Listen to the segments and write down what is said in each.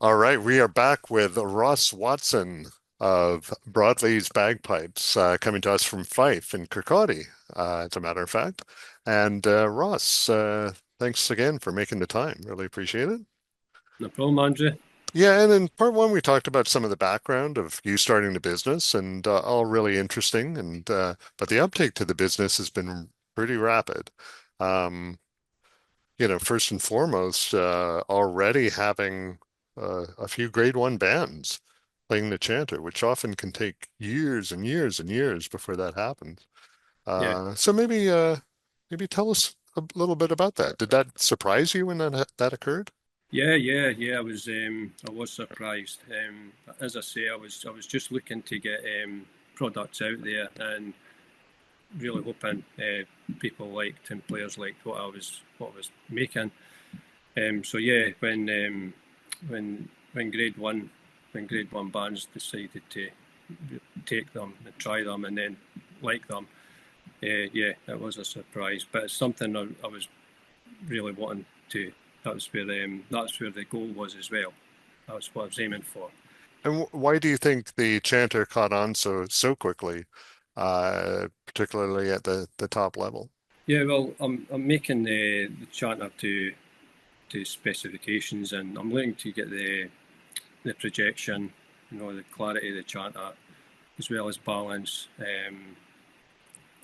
All right, we are back with Ross Watson of Broadleys Bagpipes, coming to us from Fife in Kirkcaldy, as a matter of fact. And Ross, thanks again for making the time. Really appreciate it. No problem, Andrew. Yeah, and in part one, we talked about some of the background of you starting the business, and all really interesting. And but the uptake to the business has been pretty rapid. Um, First and foremost, already having a few grade one bands playing the chanter, which often can take years and years and years before that happens. Yeah, So maybe tell us a little bit about that. Did that surprise you when that occurred? yeah. I was surprised. As I say, I was just looking to get products out there and really hoping people liked and players liked what I was making. So yeah, when grade one bands decided to take them and try them and then like them, yeah, it was a surprise. But it's something I was really wanting to. That's where the goal was as well. That's what I was aiming for. And why do you think the chanter caught on so quickly, particularly at the top level? Yeah, well, I'm making the chanter to specifications, and I'm looking to get the projection, the clarity of the chanter, as well as balance.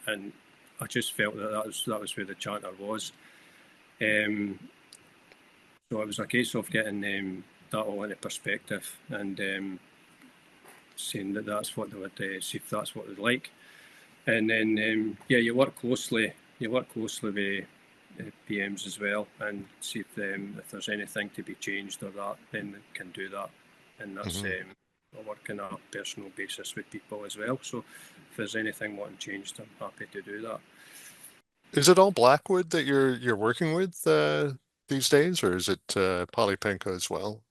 And I just felt that was where the chanter was. Um, so it was a case of getting that all into perspective and saying that that's what they would see if that's what they'd like. And then yeah, you work closely with PMs as well, and see if there's anything to be changed or that, then they can do that. And that's Hmm. I work on a personal basis with people as well. So if there's anything wanting changed, I'm happy to do that. Is it all Blackwood that you're working with these days, or is it polypenco as well?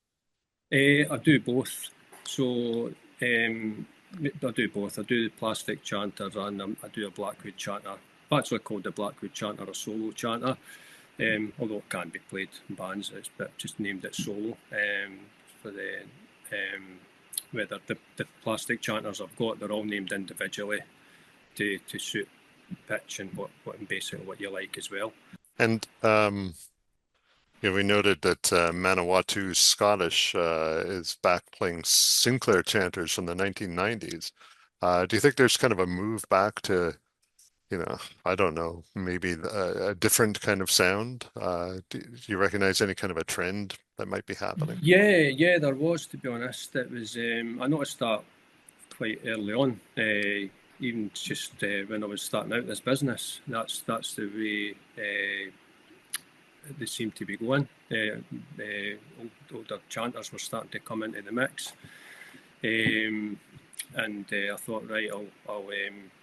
I do both. So I do both. I do the plastic chanters and I do a Blackwood chanter. I've actually called the Blackwood chanter a solo chanter. Although it can be played in bands, it's but just named it solo for the whether the plastic chanters I've got, they're all named individually to suit pitch and what basically what you like as well. And yeah, we noted that Manawatu Scottish is back playing Sinclair chanters from the 1990s. Do you think there's kind of a move back to, I don't know, maybe a different kind of sound? Do you recognize any kind of a trend that might be happening? Yeah, there was, to be honest. It was I noticed that quite early on, even just when I was starting out this business. That's the way they seemed to be going. Older chanters were starting to come into the mix, and I thought, right, I'll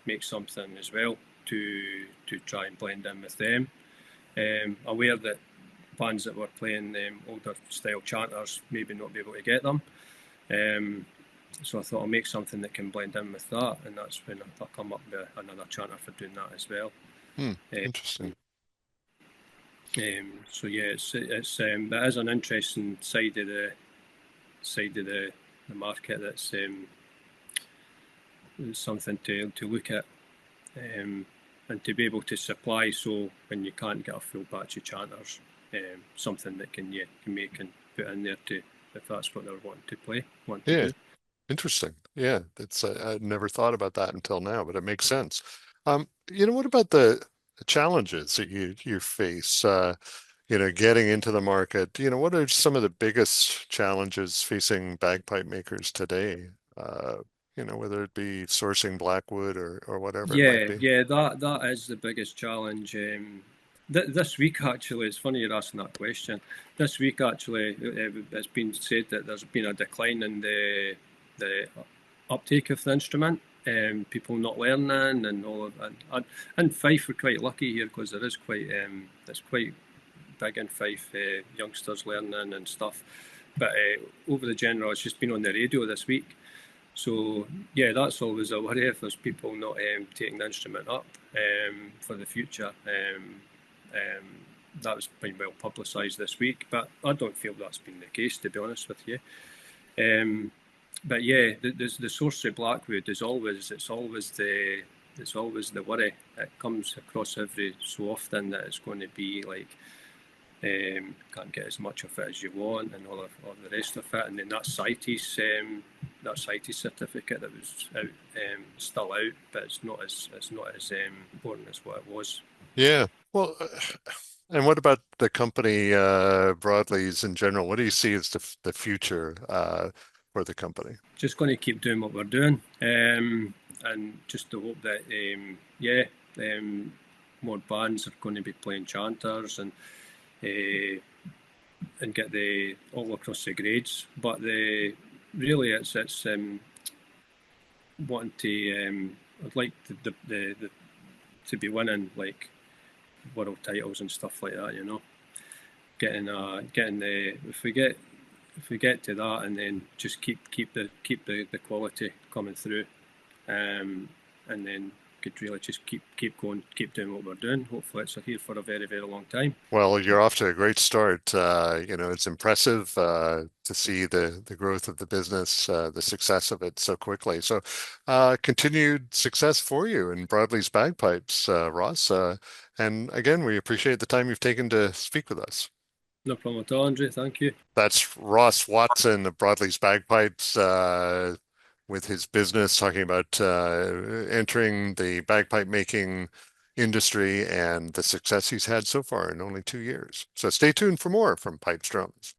make something as well to try and blend in with them. Aware that bands that were playing older style chanters maybe not be able to get them. So I thought I'll make something that can blend in with that, and that's when I'll come up with another chanter for doing that as well. Hmm, Uh, interesting. so yeah, that is an interesting side of the market that's something to look at and to be able to supply. So when you can't get a full batch of chanters, something that can make and put in there to if that's what they're wanting to play, want to Yeah, do. interesting. Yeah, it's I'd never thought about that until now, but it makes sense. What about the challenges that you face? Getting into the market. What are some of the biggest challenges facing bagpipe makers today? Whether it be sourcing blackwood or whatever it might be. Yeah, that is the biggest challenge. This week, actually, it's funny you're asking that question. This week, actually, it's been said that there's been a decline in the uptake of the instrument. People not learning and all of that. And Fife, we're quite lucky here because there is quite it's quite big in Fife, youngsters learning and stuff. But over the general, it's just been on the radio this week. So yeah, that's always a worry if there's people not taking the instrument up for the future. Um, that was been well publicised this week, but I don't feel that's been the case, to be honest with you. But yeah, the source of Blackwood is always it's always the worry. It comes across every so often that it's going to be like can't get as much of it as you want and all the rest of it. And then that CITES certificate that was out, still out, but it's not as important as what it was. Yeah. Well, and what about the company, Broadleys in general? What do you see as the future for the company? Just going to keep doing what we're doing, and just to hope that yeah, more bands are going to be playing chanters uh, and get the all across the grades. But the really it's wanting to I'd like the to be winning like world titles and stuff like that. You know, getting the if we get to that and then just keep the quality coming through, and then could really just keep going, keep doing what we're doing. Hopefully, it's here for a very very long time. Well, you're off to a great start. It's impressive to see the growth of the business, the success of it so quickly. So, continued success for you in Broadleys Bagpipes, Ross. And again, we appreciate the time you've taken to speak with us. No problem at all, Andre. Thank you. That's Ross Watson of Broadleys Bagpipes, with his business, talking about entering the bagpipe making industry and the success he's had so far in only 2 years. So stay tuned for more from Pipes Drums.